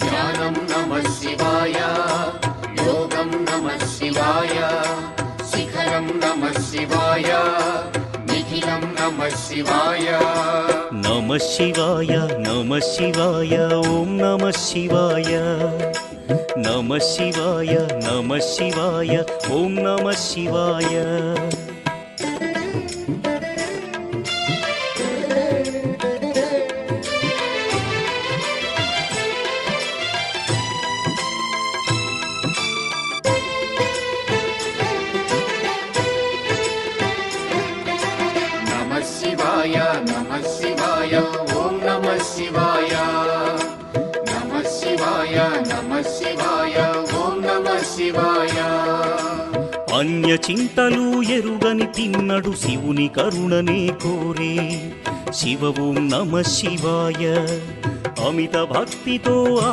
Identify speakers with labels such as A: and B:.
A: ధ్యానం నమః శివాయ, యోగం నమః శివాయ, శిఖరం నమః శివాయ, నిఖిలం నమః శివాయ.
B: నమః శివాయ నమః శివాయ ఓం నమః శివాయ. నమః శివాయ నమః శివాయ ఓం నమః శివాయ.
A: నమః శివాయ నమః శివాయ ఓం నమః శివాయ. నమః శివాయ నమః శివాయ ఓం నమః శివాయ.
B: అన్య చింతలు ఎరుగని తిన్నడు శివుని కరుణనే కోరే. శివ ఓం నమః శివాయ. అమిత భక్తితో